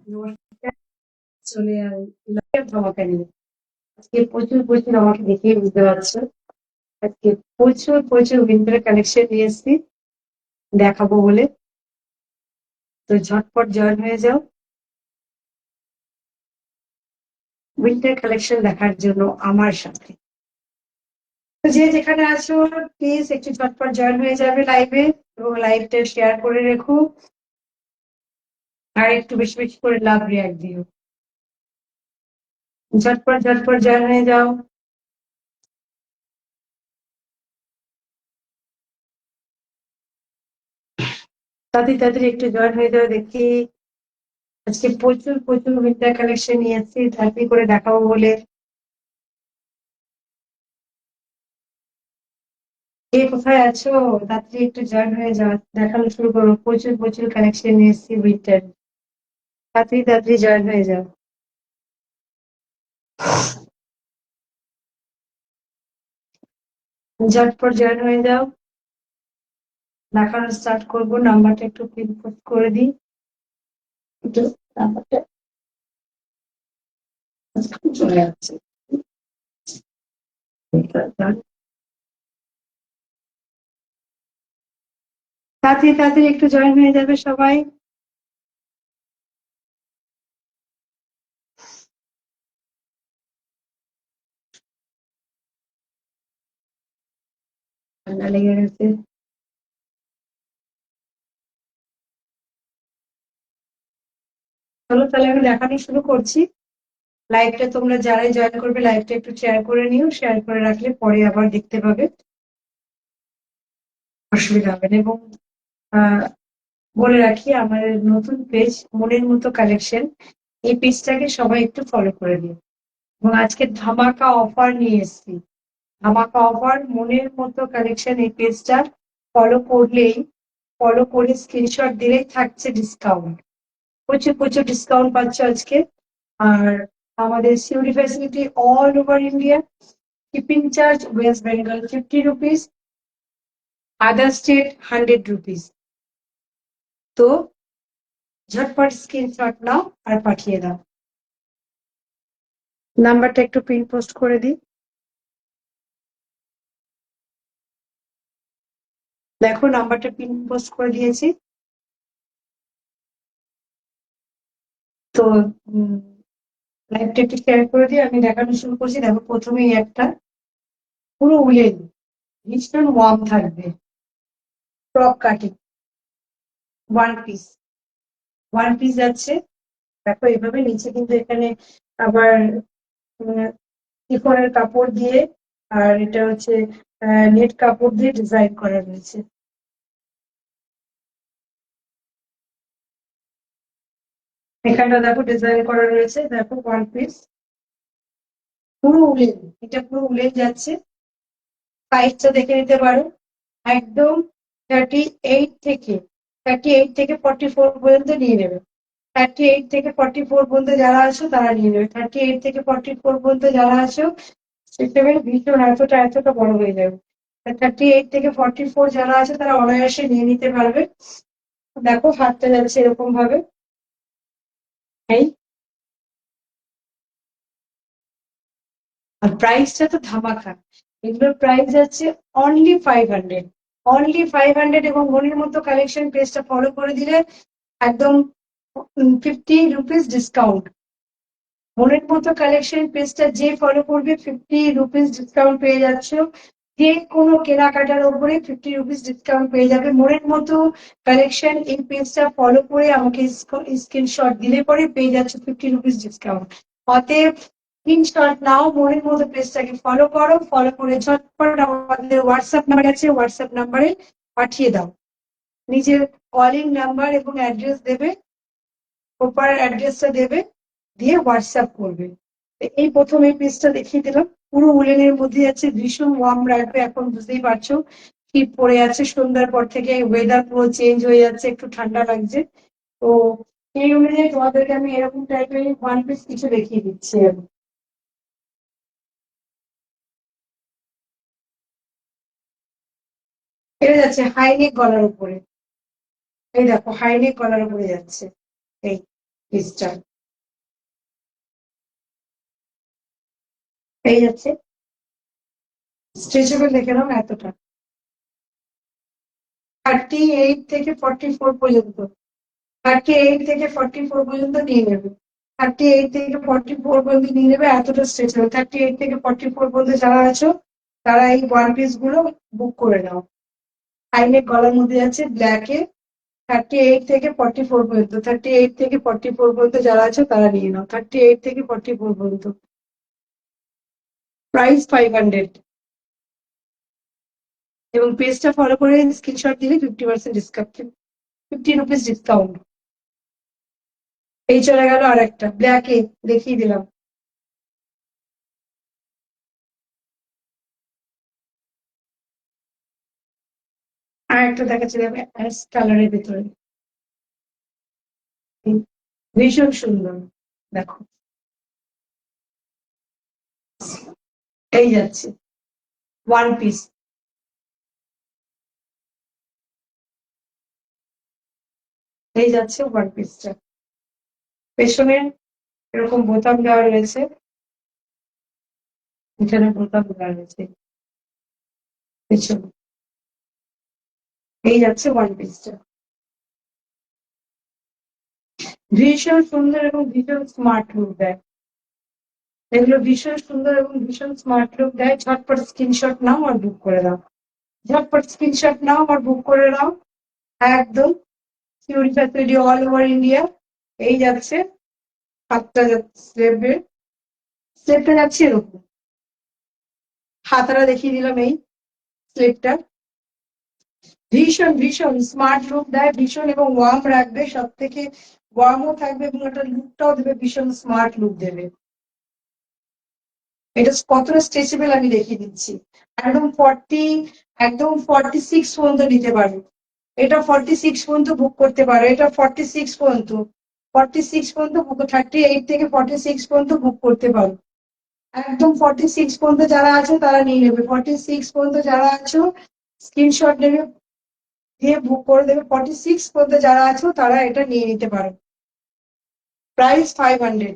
নমস্কার। চলে এলাম ধামাকা নিয়ে। আজকে প্রচুর প্রচুর আমাকে দেখেই বুঝতে পারছো। আজকে প্রচুর প্রচুর উইন্টার কালেকশন নিয়ে এসেছি দেখাবো বলে। তো ঝটপট জয়েন হয়ে যাও উইন্টার কালেকশন দেখার জন্য আমার সাথে। তো যে যেখানে আছো প্লিজ একটু ঝটপট জয়েন হয়ে যাবে লাইভে, এবং লাইভটা শেয়ার করে রেখো। আর একটু বেশি বেশি করে লাভ রিয়াক্ট দিও। ঝটপট ঝটপট জয়েন হয়ে যাও। তাড়াতাড়ি তাড়াতাড়ি একটু জয়েন হয়ে যাও দেখি। আজকে প্রচুর প্রচুর উইন্টার কালেকশন নিয়ে এসেছি তাড়াতাড়ি করে দেখাবো বলে। কে কোথায় আছো? তাড়াতাড়ি একটু জয়েন হয়ে যাও, দেখানো শুরু করো। প্রচুর প্রচুর কালেকশন নিয়ে এসেছি উইন্টার। তাড়াতাড়ি তাড়াতাড়ি জয়েন হয়ে যাও। ঝটপট জয়েন হয়ে যাও, দেখানো স্টার্ট করবো। নাম্বারটা একটু পিন পোস্ট করে দিই। একটু নাম্বারটা চলে যাচ্ছে। তাড়াতাড়ি তাড়াতাড়ি একটু জয়েন হয়ে যাবে সবাই। ঠান্ডা লেগে গেছে। চলো তাহলে আমি দেখানো শুরু করছি। লাইভটা তোমরা যারাই জয়েন করবে লাইভটা একটু শেয়ার করে নিও, শেয়ার করে রাখলে পরে আবার দেখতে পাবে, অসুবিধা হবে না। এবং আহ বলে রাখি, আমাদের নতুন পেজ মনের মতো কালেকশন, এই পেজটাকে সবাই একটু ফলো করে দিন। এবং আজকে ধামাকা অফার নিয়ে এসেছি। ধামাকা অফার মনের মতো কালেকশন, এই পেজটা ফলো করলেই, ফলো করে স্ক্রিনশট দিলেই থাকছে ডিসকাউন্ট। প্রচুর প্রচুর ডিসকাউন্ট পাচ্ছ আজকে। আর আমাদের COD facility all over India. Shipping charge West Bengal 50 rupees, other state 100 rupees. তো ঝটপট স্ক্রিনশট নাও আর পাঠিয়ে দাও। নাম্বারটা একটু পিন পোস্ট করে দিই। দেখো নাম্বারটা পিন পোস্ট করে দিয়েছি। তো লাইভটা একটু শেয়ার করে দিয়ে আমি দেখানো শুরু করছি। দেখো প্রথমেই একটা পুরো উলেন, ভীষণ ওয়ার্ম থাকবে, frock cutting, one piece. One piece যাচ্ছে। দেখো এভাবে নিচে কিন্তু এখানে আবার শিফনের কাপড় দিয়ে, আর এটা হচ্ছে নেট কাপড় দিয়ে ডিজাইন করা রয়েছে। এখানটা দেখো ডিজাইন করা রয়েছে। দেখো ওয়ান পিস পুরো উলেন, এটা পুরো উলেন যাচ্ছে। সাইজটা দেখে নিতে পারো। একদম 38 থেকে পর্যন্ত নিয়ে নেবে। 38 থেকে 44 পর্যন্ত যারা আছো তারা নিয়ে নেবে। 38 থেকে 44 পর্যন্ত যারা আছো সেটা ভীষণ এতটা এতটা বড় হয়ে যাবে। 38 থেকে 44 যারা আছে তারা অনায়াসে নিয়ে নিতে পারবে। দেখো হাতটা যাচ্ছে এরকম ভাবে। এই আর প্রাইসটা তো ধামাকা। এগুলোর প্রাইস যাচ্ছে অনলি 500। অনলি 500। এবং মনের মতো কালেকশন পেজটা ফলো করে দিলে একদম 50 রুপিস ডিসকাউন্ট। মনের মতো কালেকশন পেজটা যে ফলো করবে 50 রুপিস ডিসকাউন্ট পেয়ে যাচ্ছ। যে কোনো কেনাকাটার উপরে 50 রুপিস ডিসকাউন্ট পেয়ে যাবে। মনের মতো কালেকশন এই পেজটা ফলো করে আমাকে স্ক্রিনশট দিলে পরে পেয়ে যাচ্ছ 50 রুপিস ডিসকাউন্ট। অতএব স্ক্রিনশট নাও, মনের মতো পেজটাকে ফলো করো, ফলো করে ঝটপট আমাদের হোয়াটসঅ্যাপ নাম্বার আছে, হোয়াটসঅ্যাপ নাম্বারে পাঠিয়ে দাও। নিজের কলিং নাম্বার এবং অ্যাড্রেস দেবে, প্রপার অ্যাড্রেসটা দেবে, দিয়ে হোয়াটসঅ্যাপ করবে। এই প্রথম এই পেজটা দেখিয়ে দিলাম। পুরো উলেনের মধ্যে যাচ্ছে, ভীষণ ওয়ার্ম রাখবে। এখন বুঝতেই পারছো শীত পড়ে যাচ্ছে, সন্ধ্যার পর থেকে ওয়েদার পুরো চেঞ্জ হয়ে যাচ্ছে, একটু ঠান্ডা লাগছে। তো সেই অনুযায়ী তোমাদেরকে আমি এরকম টাইপের ওয়ান পিস কিছু দেখিয়ে দিচ্ছি। আমি এটা যাচ্ছে হাইনেক গলার উপরে। এই দেখো হাইনেক গলার উপরে যাচ্ছে। এই পিসটা এই যাচ্ছে, স্ট্রেচেবল দেখে নাও এতটা, 38 থেকে 44 পর্যন্ত, 38 থেকে 44 পর্যন্ত নিয়ে নেবে, 38 থেকে 44 পর্যন্ত নিয়ে নেবে, এতটা স্ট্রেচেবল। 38 থেকে 44 পর্যন্ত যারা আছো তারা এই ওয়ান পিস গুলো বুক করে নাও। হাইনেক গলার মধ্যে আছে ব্ল্যাকে, 38 থেকে 44 পর্যন্ত, 38 থেকে 44 পর্যন্ত যারা আছো তারা নিয়ে নাও, 38 থেকে 44 পর্যন্ত। প্রাইস 500, এবং পেজটা ফলো করে স্ক্রিনশট দিলে 50% ডিসকাউন্ট, 50 রুপিস ডিসকাউন্ট। এই চলে গেল আর একটা ব্ল্যাকে, দেখিয়ে দিলাম। আর একটা দেখাচ্ছি দেখো, অ্যাশ কালারের ভিতরে, ভীষণ সুন্দর। দেখো এই যাচ্ছে ওয়ান পিস, এই যাচ্ছে ওয়ান পিসটা। পেছনে এরকম বোতাম দেওয়া রয়েছে, এখানে বোতাম দেওয়া রয়েছে পেছনে, এই যাচ্ছে ওয়ান পিসটা। ভীষণ সুন্দর এবং ভীষণ স্মার্ট লুক দেয়, এগুলো ভীষণ সুন্দর এবং ভীষণ স্মার্ট লুক দেয়। ঝটপট স্ক্রিনশট নাও আর বুক করে দাও, ঝটপট স্ক্রিনশট নাও আর বুক করে নাও। একদম Suri facility all over India. এই যাচ্ছে হাতটা, যাচ্ছে স্লেপে, স্লেপটা যাচ্ছে এরকম, হাতারা দেখিয়ে দিলাম এই স্লেপটা। ভীষণ ভীষণ স্মার্ট লুক দেয়, ভীষণ এবং ওয়ার্ম রাখবে, সব থেকে ওয়ার্মও থাকবে এবং একটা লুকটাও দেবে, ভীষণ স্মার্ট লুক দেবে। এটা কতটা স্ট্রেচেবল আমি দেখিয়ে দিচ্ছি। একদম 40, একদম 46 পর্যন্ত নিতে পারো, এটা 46 পর্যন্ত বুক করতে পারো, এটা 46 পর্যন্ত, 46 পর্যন্ত বুক, 38 থেকে 46 পর্যন্ত বুক করতে পারো। একদম 46 পর্যন্ত যারা আছো তারা নিয়ে নেবে, 46 পর্যন্ত যারা আছো স্ক্রিনশট নেবে, দিয়ে বুক করে দেবে। 46 পর্যন্ত যারা আছো তারা এটা নিয়ে নিতে পারো। প্রাইস 500।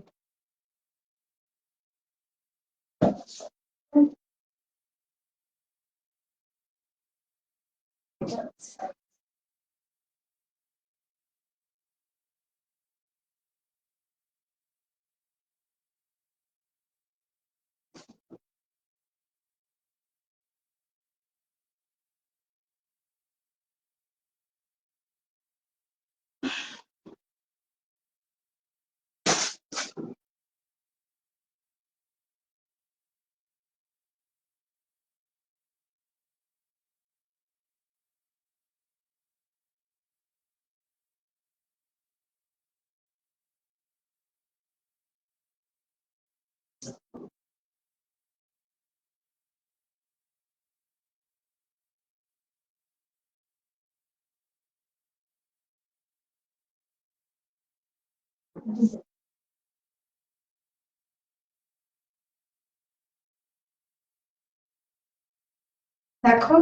দেখো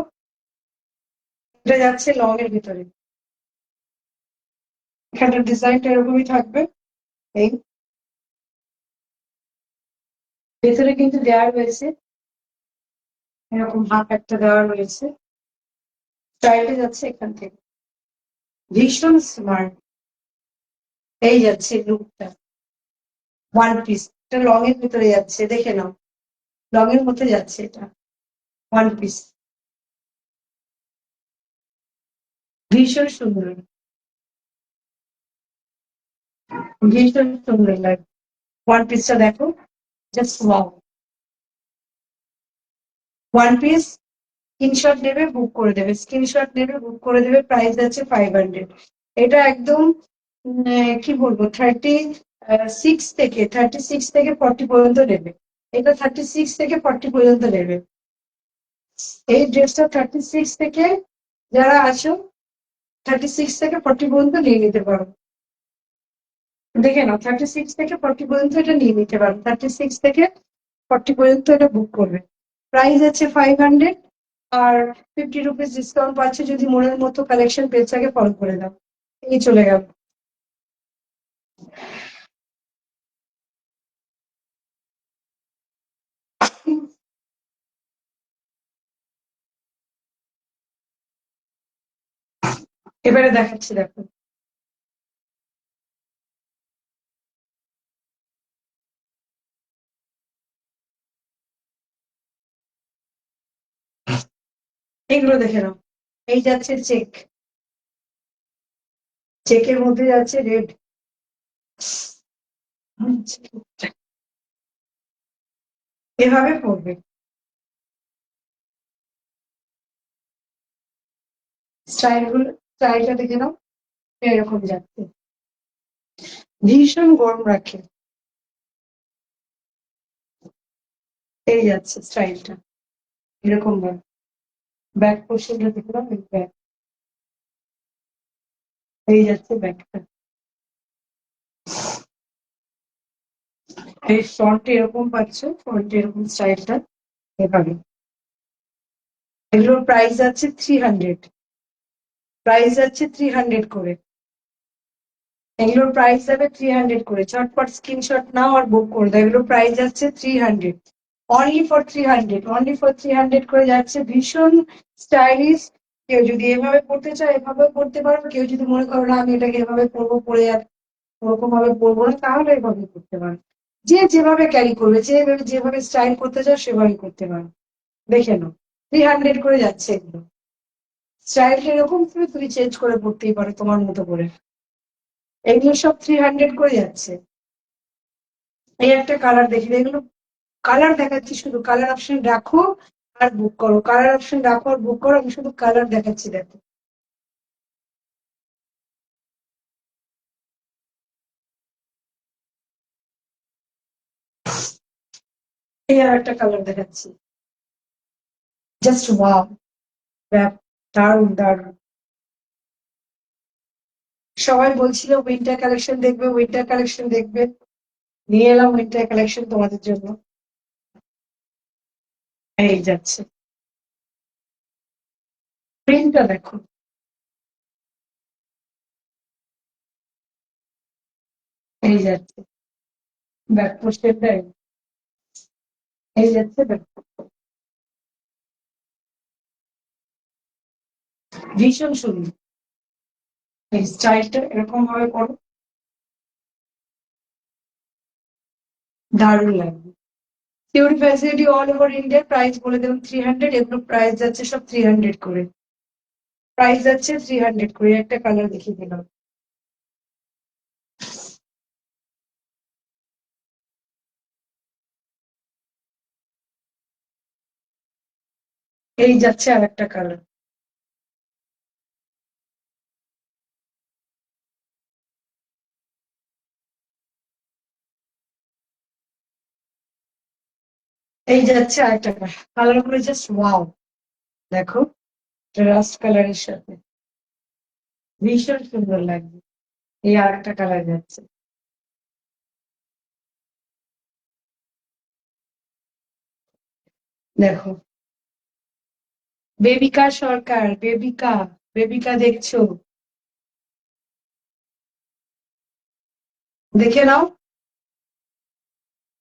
এটা যাচ্ছে লং এর ভিতরে, এখানটার ডিজাইনটা এরকমই থাকবে। এই ভেতরে কিন্তু দেওয়া রয়েছে এরকম হাফ একটা দেওয়া রয়েছে, স্টাইলটা যাচ্ছে এখান থেকে, ভীষণ স্মার্ট। এই যাচ্ছে লুকটা, ওয়ান পিস, এটা লং এর ভিতরে যাচ্ছে, দেখে নাও লং এর মধ্যে যাচ্ছে এটা, ওয়ান পিস, ভীষণ সুন্দর, ভীষণ সুন্দর লাগে। ওয়ান পিসটা দেখো, just wow. One piece, screenshot নেবে বুক করে দেবে, স্ক্রিনশট নেবে বুক করে দেবে, প্রাইস আছে 500। এটা একদম কি বলবো, 36 থেকে 40 পর্যন্ত নেবে, এটা 36 থেকে 40 পর্যন্ত নেবে। এই ড্রেসটা 36 থেকে যারা আছো 36 থেকে 40 পর্যন্ত নিয়ে নিতে পারো, দেখে নাও 36 থেকে 40 পর্যন্ত এটা নিয়ে নিতে পারো, 36 থেকে 40 পর্যন্ত এটা বুক করবে। প্রাইস আছে 500, আর 50 রুপিস ডিসকাউন্ট পাচ্ছে যদি মনের মতো কালেকশন পেজটাকে ফলো করে দাও। এই চলে গেল। এবারে দেখাচ্ছি, দেখো। এগুলো দেখে নাও। এই যাচ্ছে চেক, চেকের মধ্যে যাচ্ছে রেড। এভাবে পড়বে। স্টাইলটা দেখে নাও, এরকম যাচ্ছে, ভীষণ গরম রাখে। এই যাচ্ছে স্টাইলটা এরকম ভাবে। ব্যাক পোর্শনটা দেখে নাও, এই ব্যাক, এই যাচ্ছে ব্যাকটা। এই ফ্রন্টে এরকম পাচ্ছ, ফ্রন্টে এরকম স্টাইলটা এভাবে। এগুলোর প্রাইস আছে 300, প্রাইস আছে 300 করে। এগুলোর প্রাইস যাবে 300 করে। ঝটপট স্ক্রিনশট নাও আর বুক করে দাও। এগুলোর প্রাইস যাচ্ছে 300, অনলি ফর 300, অনলি ফর 300 করে যাচ্ছে। ভীষণ স্টাইলিশ। কেউ যদি এভাবে পড়তে চায় এভাবে পড়তে পারো, কেউ যদি মনে করো না আমি এটাকে এভাবে পরবো, পরে আর ওরকম ভাবে পরবো না, তাহলে এভাবে করতে পারো। যে যেভাবে ক্যারি করবে, যে যেভাবে স্টাইল করতে চাও সেভাবে করতে পারো। দেখে নাও, 300 করে যাচ্ছে এগুলো। স্টাইলটা এরকম, তুমি চেঞ্জ করে পড়তেই পারো তোমার মতো করে। এগুলো সব 300 করে যাচ্ছে। এই একটা কালার দেখি, এগুলো কালার দেখাচ্ছি, শুধু কালার অপশন রাখো আর বুক করো, কালার অপশন রাখো আর বুক করো, আমি শুধু কালার দেখাচ্ছি, দেখো। এই আর একটা কালার দেখাচ্ছি, জাস্ট ওয়াও। দারুন দারুন। সবাই বলছিল উইন্টার কালেকশন দেখবে, উইন্টার কালেকশন দেখবে, নিয়ে এলাম উইন্টার কালেকশন তোমাদের জন্য। এই যাচ্ছে, প্রিন্টটা দেখো, এই যাচ্ছে ব্যাক পোস্টেরটা, এই যাচ্ছে ব্যাক। ভীষণ সুন্দর। এই স্টাইলটা এরকম ভাবে করো, দারুণ লাগবে। সিওরি ফ্যাসিলিটি অল ওভার ইন্ডিয়ার, প্রাইস বলে দিলাম 300। এগুলো প্রাইস যাচ্ছে সব 300 করে, প্রাইস যাচ্ছে 300 করে। একটা কালার দেখিয়ে দিলাম। এই যাচ্ছে আর একটা কালার। এই যাচ্ছে আর একটা কালার গুলো, জাস্ট ওয়াও। দেখো, রাস্ট কালারের সাথে ভীষণ সুন্দর লাগবে। এই আর একটা কালার যাচ্ছে, দেখো। বেবিকা সরকার, বেবিকা, বেবিকা দেখছো, দেখে নাও।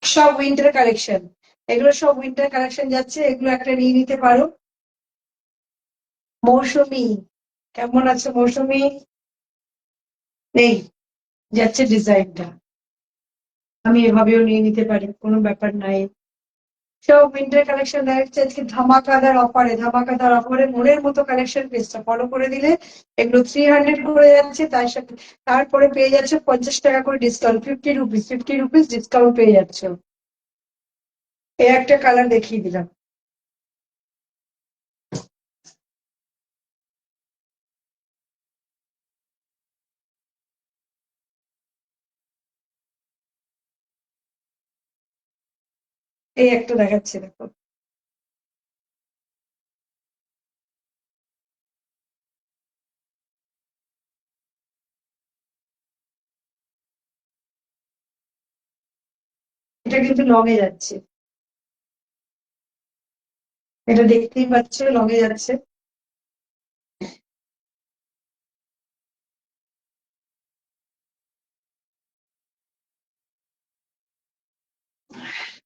সব উইন্টার কালেকশন, এগুলো সব উইন্টার কালেকশন যাচ্ছে, এগুলো একটা নিয়ে নিতে পারো। মৌসুমী, কেমন আছে মৌসুমী? নেই, যাচ্ছে ডিজাইনটা। আমি এভাবেও নিয়ে নিতে পারি, কোনো ব্যাপার নাই। সব উইন্টার কালেকশন দেখা যাচ্ছে আজকে ধামাকাদার অফারে, ধামাকাদার অফারে মনের মতো কালেকশন। পেজটা ফলো করে দিলে এগুলো 300 করে যাচ্ছে, তার সাথে তারপরে পেয়ে যাচ্ছে 50 টাকা করে ডিসকাউন্ট, 50 রুপিস, 50 রুপিস ডিসকাউন্ট পেয়ে যাচ্ছে। এই একটা কালার দেখিয়ে দিলাম। এই একটা দেখাচ্ছি, দেখো। এটা কিন্তু লং এ যাচ্ছে, এটা দেখতেই পাচ্ছ লং এ যাচ্ছে।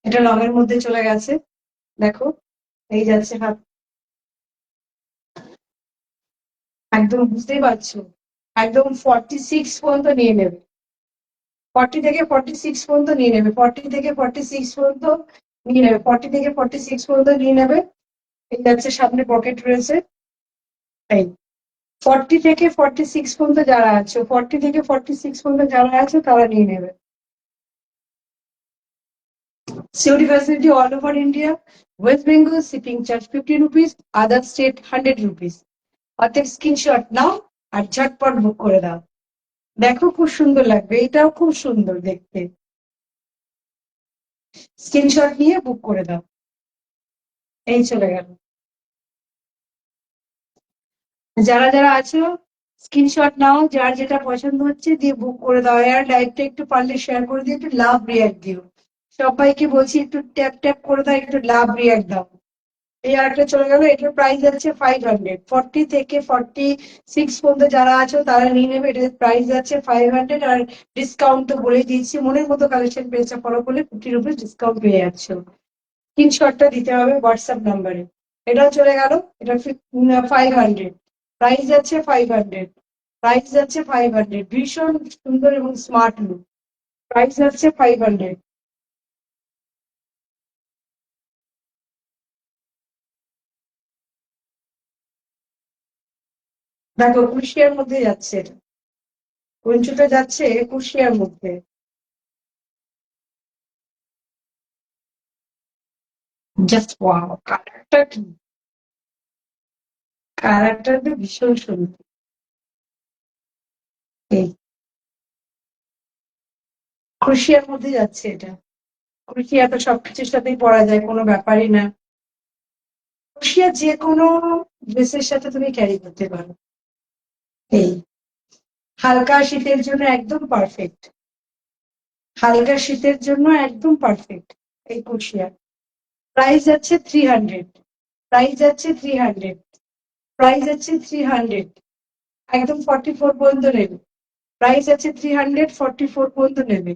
এটা লং এর মধ্যে চলে গেছে, দেখো। এই যাচ্ছে হাত, একদম বুঝতেই পারছো, একদম 46 পর্যন্ত নিয়ে নেবে, 40 থেকে 46 পর্যন্ত নিয়ে নেবে, 40 থেকে 46 পর্যন্ত নিয়ে নেবে, 40 থেকে 46 পর্যন্ত নিয়ে নেবে। এই যাচ্ছে সামনে পকেট রয়েছে, এই 40 থেকে 46 পর্যন্ত যারা আছে, 40 থেকে 46 পর্যন্ত যারা আছে তারা নিয়ে নেবে। COD facility all over India, West Bengal shipping charge 50 rupees, other state 100 rupees. অর্থাৎ স্ক্রিনশট নাও আর ঝটপট বুক করে দাও। দেখো খুব সুন্দর লাগবে, এটাও খুব সুন্দর দেখতে। স্ক্রিনশট নিয়ে বুক করে দাও। এই চলে গেল। যারা যারা আছো স্ক্রিনশট নাও, যার যেটা পছন্দ হচ্ছে দিয়ে বুক করে দাও। আর লাইভটা একটু পারলে শেয়ার করে দিয়ে একটু লাভ রিয়াক্ট দিও। সবাইকে বলছি একটু ট্যাপ ট্যাপ করে দাও, একটু লাভ রিয়াক্ট দাও। এই আরেকটা চলে গেল, এটার প্রাইস আছে 500। 40 থেকে 46 পর্যন্ত যারা আছো তারা নিয়ে নেবে, এটার প্রাইস আছে 500। আর ডিসকাউন্ট তো বলে দিয়েছি, মনের মতো কালেকশন পেজটা ফলো করলে 50 রুপিস ডিসকাউন্ট পেয়ে যাচ্ছ। স্ক্রিনশটটা দিতে হবে হোয়াটসঅ্যাপ নাম্বারে। এটাও চলে গেল, এটা 500, প্রাইস যাচ্ছে 500, প্রাইস যাচ্ছে 500, ভীষণ সুন্দর এবং স্মার্ট লুক, প্রাইস যাচ্ছে 500। দেখো কুশিয়ার মধ্যে যাচ্ছে এটা, কুঞ্চুটা যাচ্ছে কুশিয়ার মধ্যে। জাস্ট ওয়াও, কালারটা কি, কালারটা তো ভীষণ সুন্দর। এই ক্রোশিয়ার মধ্যে যাচ্ছে এটা, ক্রোশিয়া তো সবকিছুর সাথেই পরা যায়, কোনো ব্যাপারই না। ক্রোশিয়া যে কোনো ড্রেসের সাথে তুমি ক্যারি করতে পারো। এই হালকা শীতের জন্য একদম পারফেক্ট, হালকা শীতের জন্য একদম পারফেক্ট এই ক্রোশিয়া। প্রাইস যাচ্ছে 300, প্রাইস যাচ্ছে 300, প্রাইস যাচ্ছে 300, একদম 44 পর্যন্ত নেবে। প্রাইস আছে 300, 44 পর্যন্ত নেবে।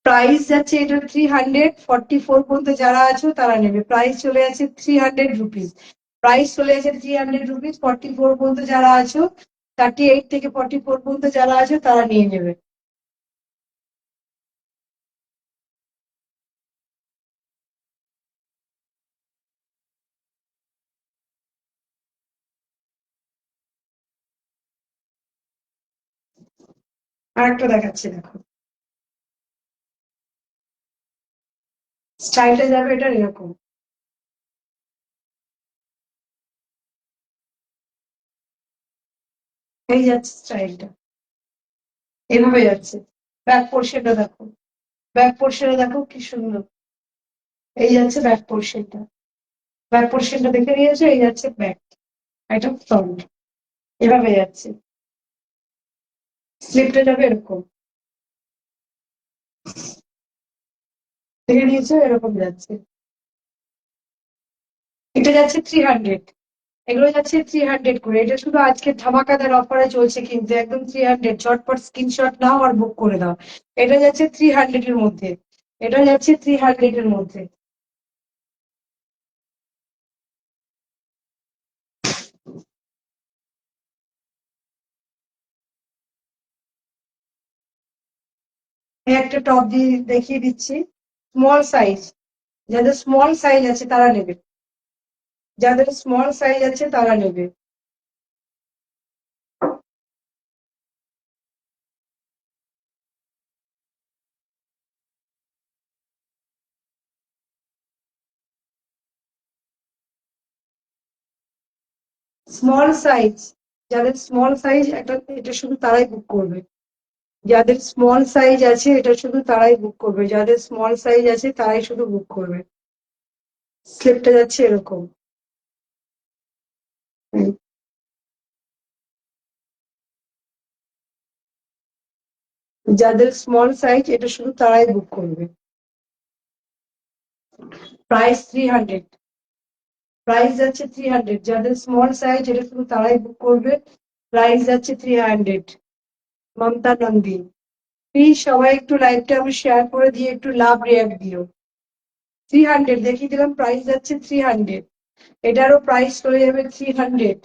প্রাইস যাচ্ছে এটা 300, 44 পর্যন্ত যারা আছো তারা নেবে। প্রাইস চলে যাচ্ছে 300 রুপিস, প্রাইস চলে যাচ্ছে 300 রুপিস। 44 পর্যন্ত যারা আছো, 38 থেকে 44 পর্যন্ত যারা আছো তারা নিয়ে নেবে। আর একটা দেখাচ্ছি দেখো, স্টাইলটা যাবে এটা এরকম, এই যাচ্ছে স্টাইলটা, এভাবে যাচ্ছে। ব্যাক পোর্শনটা দেখো, ব্যাক পোর্শনটা দেখো কি সুন্দর, এই যাচ্ছে ব্যাক পোর্শনটা, ব্যাক পোর্শনটা দেখে নিয়েছো, এই যাচ্ছে ব্যাক, এটা ফ্রন্ট, এভাবে যাচ্ছে। স্লিপটা যাবে এরকম, দেখে নিয়েছো এরকম যাচ্ছে। এটা যাচ্ছে 300, এগুলো যাচ্ছে 300 করে। এটা শুধু আজকে ধামাকাদার অফারে চলছে, কিন্তু একদম 300, ঝটপট স্ক্রিনশট নাও আর বুক করে দাও। এটা যাচ্ছে 300 এর মধ্যে, এটা যাচ্ছে 300 এর মধ্যে। এই একটা টপ দিয়ে দেখিয়ে দিচ্ছি, স্মল সাইজ, যাদের স্মল সাইজ আছে তারা নেবে, যাদের স্মল সাইজ আছে তারা নেবে। স্মল সাইজ, যাদের স্মল সাইজ একটা, এটা শুধু তারাই বুক করবে। যাদের স্মল সাইজ আছে এটা শুধু তারাই বুক করবে, যাদের স্মল সাইজ আছে তারাই শুধু বুক করবে। স্লিপটা যাচ্ছে এরকম। হুম। যাদের স্মল সাইজ এটা শুধু তারাই বুক করবে। প্রাইস 300, প্রাইস যাচ্ছে 300, যাদের স্মল সাইজ এটা শুধু তারাই বুক করবে। প্রাইস যাচ্ছে 300। মমতা নন্দী, প্লিজ সবাই একটু লাইভটা আমি শেয়ার করে দিয়ে একটু লাভ রিয়াক্ট দিও। 300 দেখিয়ে দিলাম, প্রাইস যাচ্ছে 300, এটারও প্রাইস চলে যাবে 300।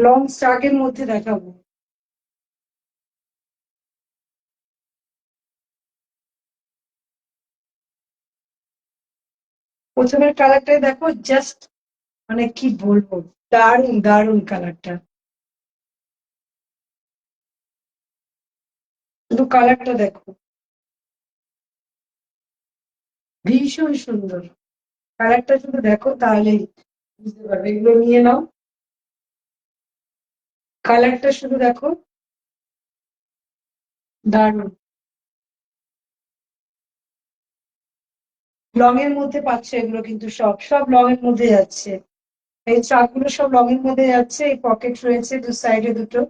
লং স্টার্কের মধ্যে দেখাবো। প্রথমের কালারটা দেখো, জাস্ট মানে কি বলবো, দারুণ দারুণ কালারটা। শুধু কালারটা দেখো, ভীষণ সুন্দর। কালারটা শুধু দেখো তাহলেই বুঝতে পারবে। এগুলো নিয়ে নাও, কালারটা শুধু দেখো, দারুণ। লং এর মধ্যে পাচ্ছে এগুলো, কিন্তু সব সব লং এর মধ্যে যাচ্ছে। এই চাকগুলো সব লং এর মধ্যে যাচ্ছে, এই পকেট রয়েছে দু সাইডে দুটো,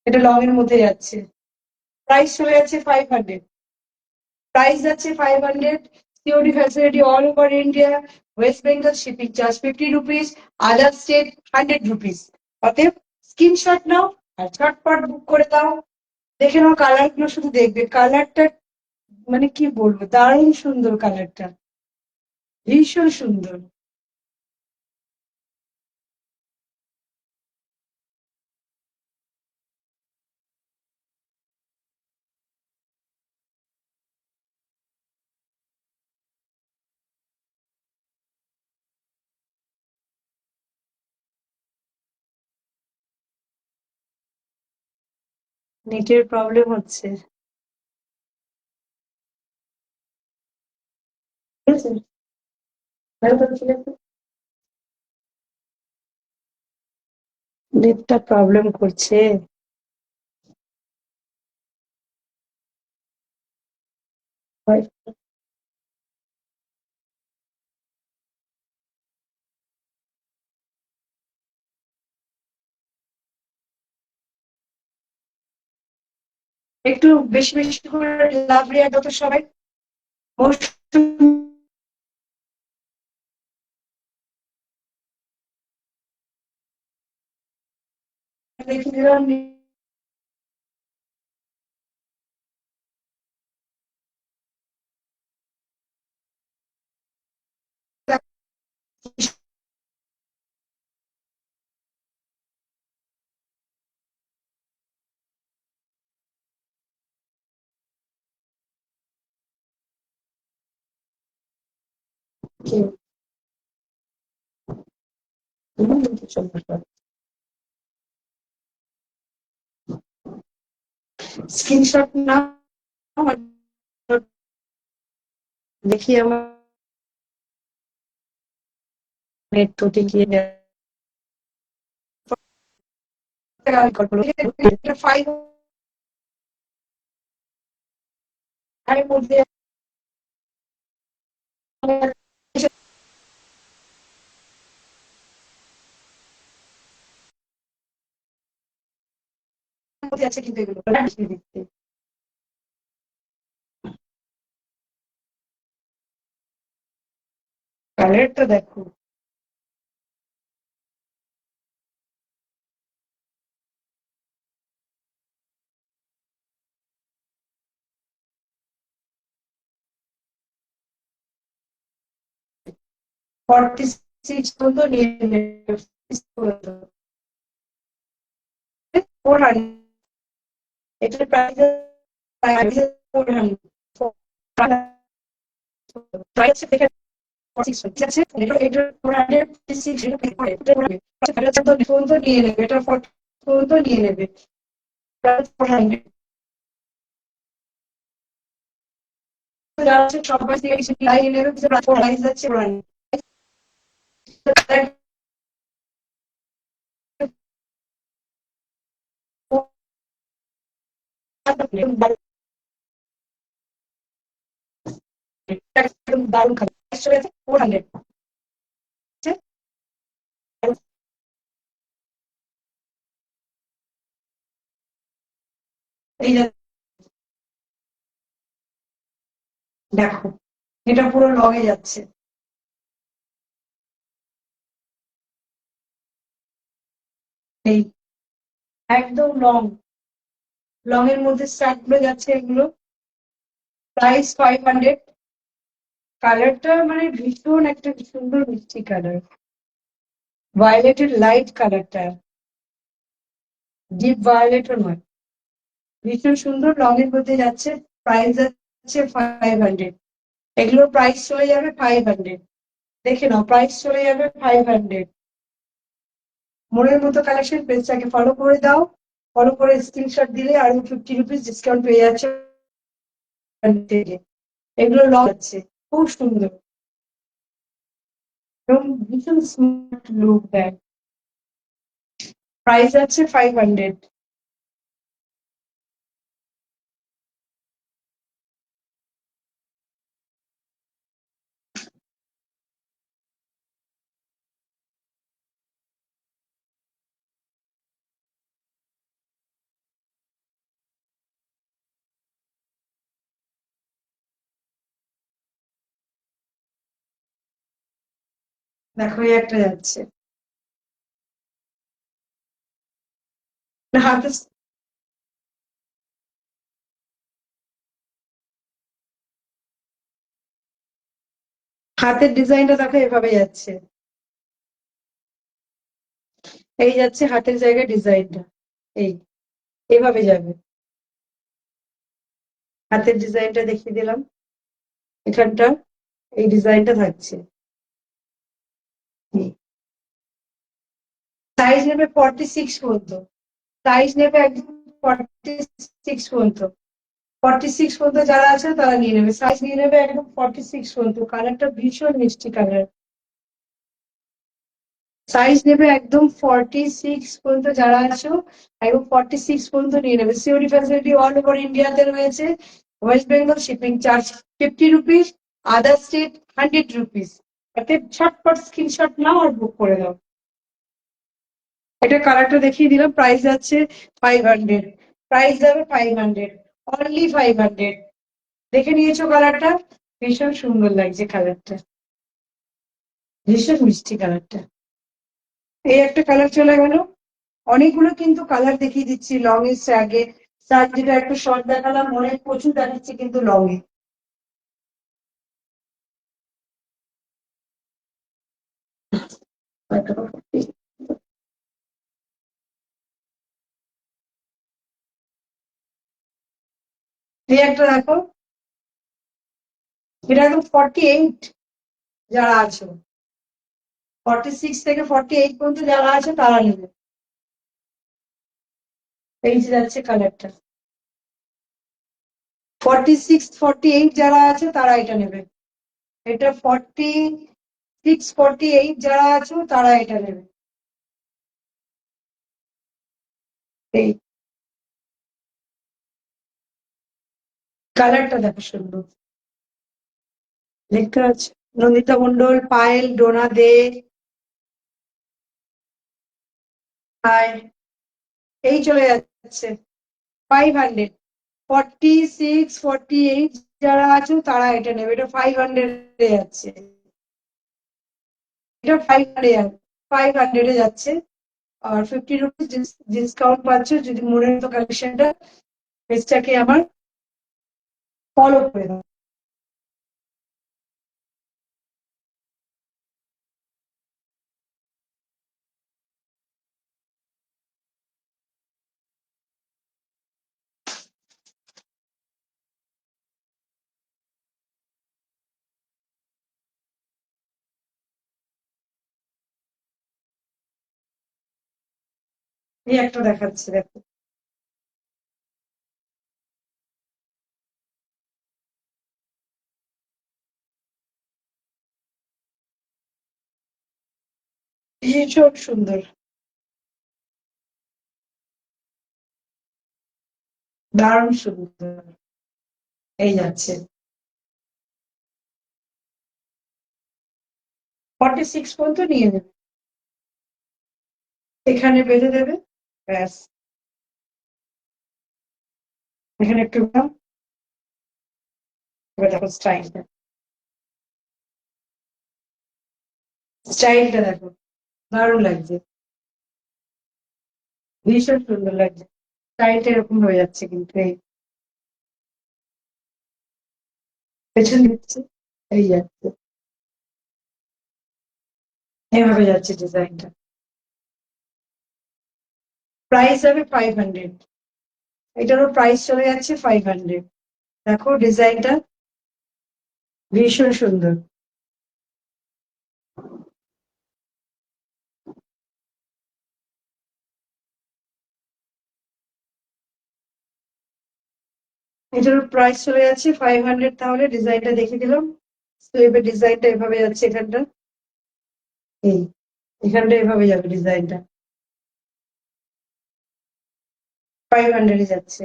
এটা লং এর মধ্যে যাচ্ছে। প্রাইস চলে যাচ্ছে 500। প্রাইস যাচ্ছে 500। COD facility all over India. West Bengal shipping charge 50 rupees, other state 100 rupees. অতএব স্ক্রিনশট নাও আর ঝটপট বুক করে দাও। দেখে নাও কালার গুলো, শুধু দেখবে কালারটা, মানে কি বলবো, দারুণ সুন্দর কালারটা, ভীষণ সুন্দর। নেটের প্রবলেম হচ্ছে, ঠিক আছে? নেটটা প্রবলেম করছে। একটু বেশি বেশি করে লাভ রেয়ার যত সবাই মৌসুমী দেখে দিলাম। স্ক্রিনশট না, দেখি আমার নেট তো টিকিয়ে ফাইভ এর মধ্যে আছে, কিন্তু এগুলো দিচ্ছে। কালারটা দেখো, 46 পর্যন্ত নিয়ে নেবে। 400, এটার প্রাইস 400। প্রাইস দেখে 46 ঠিক আছে। এটা 456 পর্যন্ত নিয়ে নেবে, এটা 40 পর্যন্ত নিয়ে নেবে। প্রাইস 400 যাচ্ছে, সবাই থেকে কিছু লাগিয়ে নেবে, প্রাইস যাচ্ছে 400। দারুণ খাবার, 400। এই যে দেখো, এটা পুরো লগে যাচ্ছে। এই একদম লং, লং এর মধ্যে স্টার্ট গুলো যাচ্ছে এগুলো। প্রাইস 500। কালারটা মানে ভীষণ একটা সুন্দর মিষ্টি কালার। ভায়োলেটের লাইট কালারটা, ডিপ ভায়োলেটও নয়, ভীষণ সুন্দর, রঙের মধ্যে যাচ্ছে। প্রাইস যাচ্ছে 500। এগুলোর প্রাইস চলে যাবে 500। দেখে নাও, প্রাইস চলে যাবে 500। মনের মতো কালেকশন পেজটাকে ফলো করে দাও, ফলো করে স্ক্রিনশট দিলে আরো 50 রুপিস ডিসকাউন্ট পেয়ে যাচ্ছে থেকে। এগুলো লং আছে, খুব সুন্দর এবং ভীষণ স্মার্ট লুক দেয়। প্রাইস আছে 500। দেখো এই একটা যাচ্ছে, না হাতে, হাতের ডিজাইনটা দেখো এভাবে যাচ্ছে, এই যাচ্ছে হাতের জায়গায় ডিজাইনটা, এই এভাবে যাবে। হাতের ডিজাইনটা দেখিয়ে দিলাম, এখানটা এই ডিজাইনটা থাকছে। সাইজ নেবে 46 পর্যন্ত, সাইজ নেবে একদম 46 পর্যন্ত। 46 পর্যন্ত যারা আছে তারা নিয়ে নেবে, সাইজ নিয়ে নেবে একদম 46 পর্যন্ত। কালারটা ভীষণ মিষ্টি কালার। সাইজ নেবে একদম 46 পর্যন্ত যারা আছো, একদম 46 পর্যন্ত নিয়ে নেবে। সিওরি ফ্যাসিলিটি অল ওভার ইন্ডিয়াতে রয়েছে। West Bengal shipping charge 50 rupees, other state 100 rupees. তাতে ঝটপট স্ক্রিনশট নাও আর বুক করে দাও। এটা কালারটা দেখিয়ে দিলাম, প্রাইস যাচ্ছে 500। প্রাইস যাবে 500, অনলি 500। দেখে নিয়েছো কালারটা, ভীষণ সুন্দর লাগছে কালারটা, ভীষণ মিষ্টি কালারটা। এই একটা কালার চলে গেল। অনেকগুলো কিন্তু কালার দেখিয়ে দিচ্ছি লং এর আগে। স্যার যেটা একটু শর্ট দেখালাম, অনেক প্রচুর দেখাচ্ছি কিন্তু লং এ। এই একটা দেখো, এটা একদম 48 যারা আছো, 46 থেকে 48 পর্যন্ত যারা আছে তারা নেবে। এই যে যাচ্ছে কালারটা, 46 48 যারা আছে তারা এটা নেবে। এটা 46 48 যারা আছো তারা এটা নেবে। এই কালারটা দেখো সুন্দর, দেখতে পাচ্ছ? নন্দিতা মন্ডল, পায়েল, ডোনা দে, হাই, এই চলে যাচ্ছে 500। 46 48 যারা আছো তারা এটা নেবে, এটা 500 এ যাচ্ছে। এটা 500 এ যাচ্ছে। আর 50 রুপিস ডিসকাউন্ট পাচ্ছ যদি মনের মতো কালেকশনটা পেজটাকে আমার ফলো করে দাও। এই একটা দেখাচ্ছে দেখো, ভীষণ সুন্দর, দারুণ সুন্দর। এই যাচ্ছে 46 পর্যন্ত নিয়ে নেবে, এখানে বেঁধে দেবে, ব্যাস। এখানে একটু দাও, এবার দেখো স্টাইলটা, স্টাইলটা দেখো, দারুণ লাগছে, ভীষণ সুন্দর লাগছে। স্টাইলটা এরকম হয়ে যাচ্ছে কিন্তু, এই পেছন দিচ্ছে, এই যাচ্ছে, এভাবে যাচ্ছে ডিজাইনটা। প্রাইস যাবে 500, এটারও প্রাইস চলে যাচ্ছে 500। দেখো ডিজাইনটা ভীষণ সুন্দর। এটারও প্রাইস চলে যাচ্ছে 500। তাহলে ডিজাইনটা দেখিয়ে দিলাম। তো এবার ডিজাইনটা এভাবে যাচ্ছে, এখানটা এই এখানটা এভাবে যাবে ডিজাইনটা, 500 যাচ্ছে।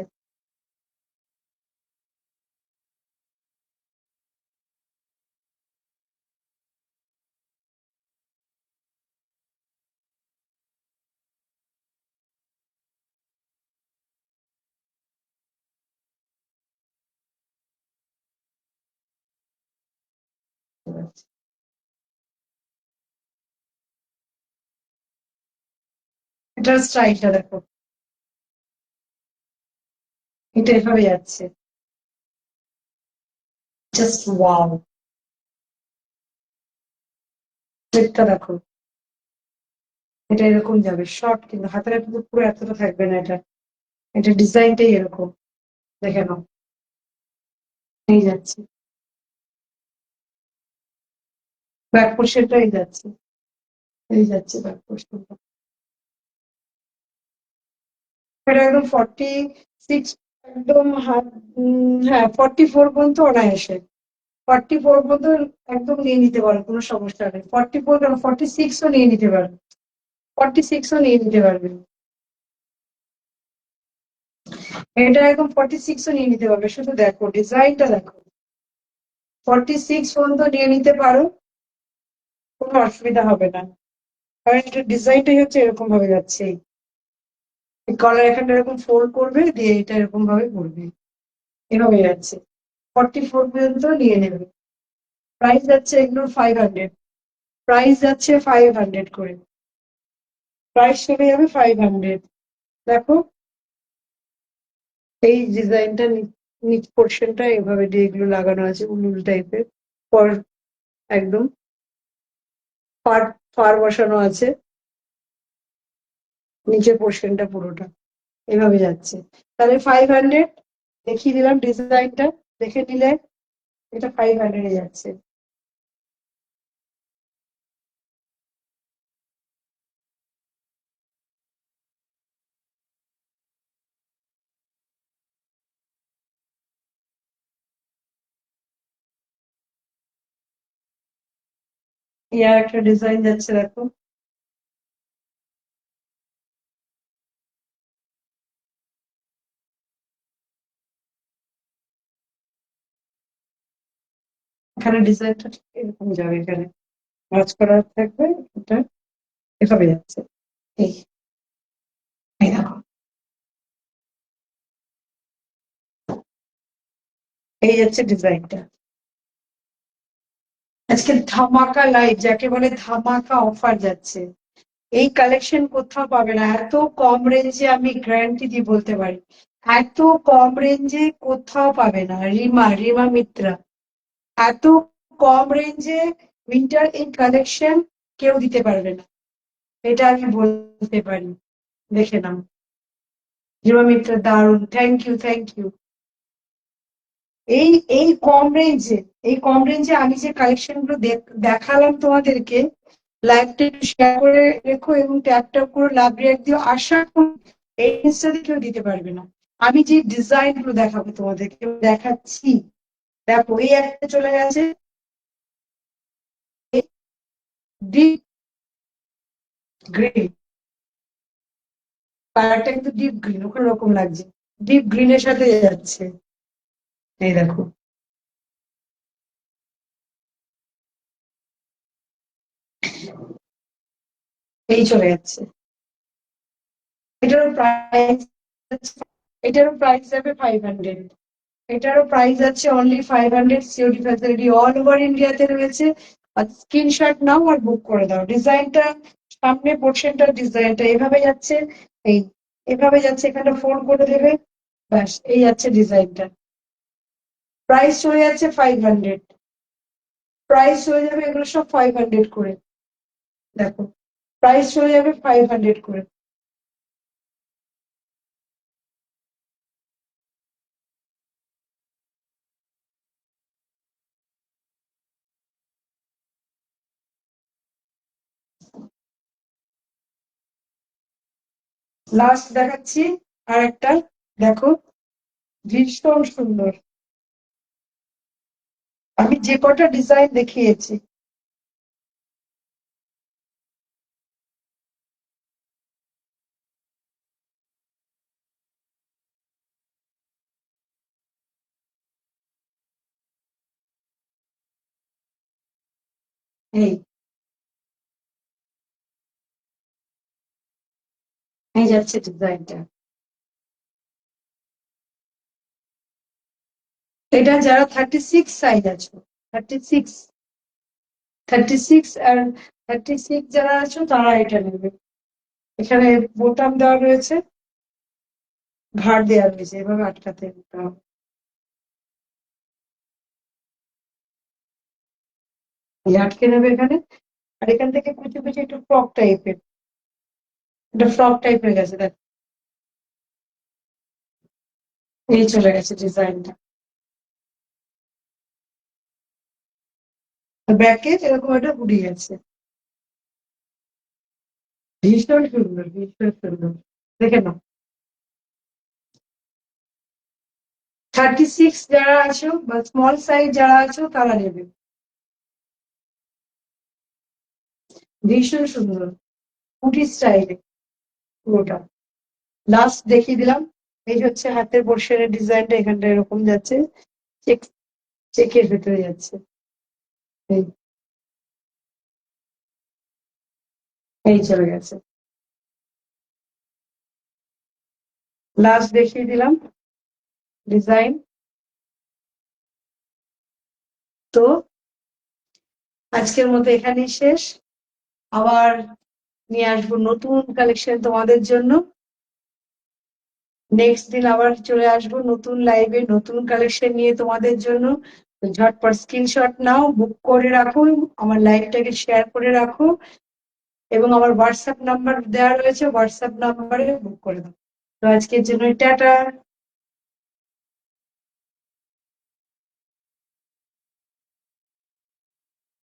এটার স্টাইলটা দেখো, এটা এভাবে যাচ্ছে, জাস্ট ওয়াও। স্লিপটা দেখো, এটা এরকম যাবে শর্ট, কিন্তু হাতের পুরো পুরো এতটা থাকবে না এটা। এটা ডিজাইনটাই এরকম, দেখে নাও। এই যাচ্ছে, ব্যাক পোর্শনটা এই যাচ্ছে, এই যাচ্ছে ব্যাক পোর্শনটা। এটা একদম 46, একদম হ্যাঁ 44 পর্যন্ত অনায়াসে, 44 পর্যন্ত একদম নিয়ে নিতে পারো, কোনো সমস্যা নেই। 44 কেন, 46ও নিয়ে নিতে পারো, 46ও নিয়ে নিতে পারবে। এটা একদম 46ও নিয়ে নিতে পারবে, শুধু দেখো ডিজাইনটা দেখো। 46 পর্যন্ত নিয়ে নিতে পারো, কোনো অসুবিধা হবে না। কারণ এটা ডিজাইনটাই হচ্ছে এরকম ভাবে যাচ্ছে, এই কলার এখানটা এরকম ফোল্ড করবে, দিয়ে এটা এরকম ভাবে করবে, এভাবে যাচ্ছে। 44 পর্যন্ত নিয়ে নেবে। প্রাইস যাচ্ছে এগুলোর 500, প্রাইস যাচ্ছে 500 করে, প্রাইস চলে যাবে 500। দেখো এই ডিজাইনটা, নিচ পোর্শনটা এভাবে দিয়ে এগুলো লাগানো আছে উল উল টাইপের, পর একদম পার পার বসানো আছে, নিচের পোর্শনটা পুরোটা এভাবে যাচ্ছে। তাহলে 500 দেখিয়ে দিলাম ডিজাইনটা, দেখে নিলে এটা 500 যাচ্ছে। এই আর একটা ডিজাইন যাচ্ছে দেখো, এখানে ডিজাইনটা ঠিক এরকম যাবে, এখানে কাজ করা থাকবে, এটা এভাবে যাচ্ছে। এই এই দেখো, এই যাচ্ছে ডিজাইনটা। আজকে ধামাকা লাইভ, যাকে বলে ধামাকা অফার যাচ্ছে। এই কালেকশন কোথাও পাবে না, এত কম রেঞ্জে, আমি গ্যারান্টি দিয়ে বলতে পারি, এত কম রেঞ্জে কোথাও পাবে না। রিমা, রিমা মিত্রা, এত কম রেঞ্জে উইন্টার এই কালেকশন কেউ দিতে পারবে না, এটা আমি বলতে পারি। দেখে নাও, রিমা মিত্রা দারুণ, থ্যাংক ইউ, থ্যাংক ইউ। এই এই কম রেঞ্জে, এই কম রেঞ্জে আমি যে কালেকশন গুলো দেখালাম তোমাদেরকে, লাইভটা একটু শেয়ার করে রেখো এবং ট্যাপ ট্যাপ করে লাভ রিয়াক্ট দিও। আশা করি এই জিনিসটা কেউ দিতে পারবে না। আমি যে ডিজাইন গুলো দেখাবো তোমাদেরকে, দেখাচ্ছি, দেখো এই একটা চলে গেছে, ডিপ গ্রিন, কালারটা কিন্তু ডিপ গ্রিন, ওখানে রকম লাগছে, ডিপ গ্রিনের সাথে যাচ্ছে। এই দেখো, এই চলে যাচ্ছে। এটারও প্রাইস, এটারও প্রাইস যাবে 500, এটারও প্রাইস আছে only 500। COD facility all over ইন্ডিয়াতে রয়েছে। আর স্ক্রিনশট নাও আর বুক করে দাও। ডিজাইনটা, সামনে পোর্শনটার ডিজাইনটা এভাবে যাচ্ছে, এই এভাবে যাচ্ছে, এখানে ফোল্ড করে দেবে, ব্যাস এই যাচ্ছে ডিজাইনটা। প্রাইস চলে যাচ্ছে 500, প্রাইস চলে যাবে এগুলো সব 500 করে। দেখো প্রাইস চলে যাবে 500 করে। লাস্ট দেখাচ্ছি আর একটা, দেখো ভীষণ সুন্দর। আমি যে কটা ডিজাইন দেখিয়েছি, এই এই যাচ্ছে ডিজাইনটা। এটা যারা 36 সাইজ আছো, 36, 36 আর 36 যারা আছো তারা এটা নেবে। এখানে বোতাম দেওয়া রয়েছে, ঘাড় দেওয়া রয়েছে, এভাবে আটকাতে দিতে হবে। এই আটকে নেবে এখানে। আর এখান থেকে কুচি কুচি একটু ফ্রক টাইপের, এটা ফ্রক টাইপের গেছে দেখ, এই চলে গেছে ডিজাইনটা। ব্যাকে এরকম একটা হুডি আছে, ভীষণ সুন্দর, ভীষণ সুন্দর। দেখে নাও। 36 যারা আছো বা স্মল সাইজ যারা আছো তারা নেবে। ভীষণ সুন্দর, কুটি স্টাইলে পুরোটা। লাস্ট দেখিয়ে দিলাম। এই হচ্ছে হাতের পোর্শনের ডিজাইনটা, এখানটা এরকম যাচ্ছে, চেক, চেকের ভেতরে যাচ্ছে। এই এই চলে গেছে। লাস্ট দেখিয়ে দিলাম ডিজাইন। তো আজকের মতো এখানেই শেষ। আবার নিয়ে আসবো নতুন কালেকশন তোমাদের জন্য। নেক্সট দিন আবার চলে আসবো নতুন লাইভে নতুন কালেকশন নিয়ে তোমাদের জন্য। তো ঝটপট স্ক্রিনশট নাও, বুক করে রাখো, আমার লাইভটাকে শেয়ার করে রাখো, এবং আমার হোয়াটসঅ্যাপ নাম্বার দেওয়া রয়েছে, হোয়াটসঅ্যাপ নাম্বারে বুক করে দাও। তো আজকের জন্য টাটা।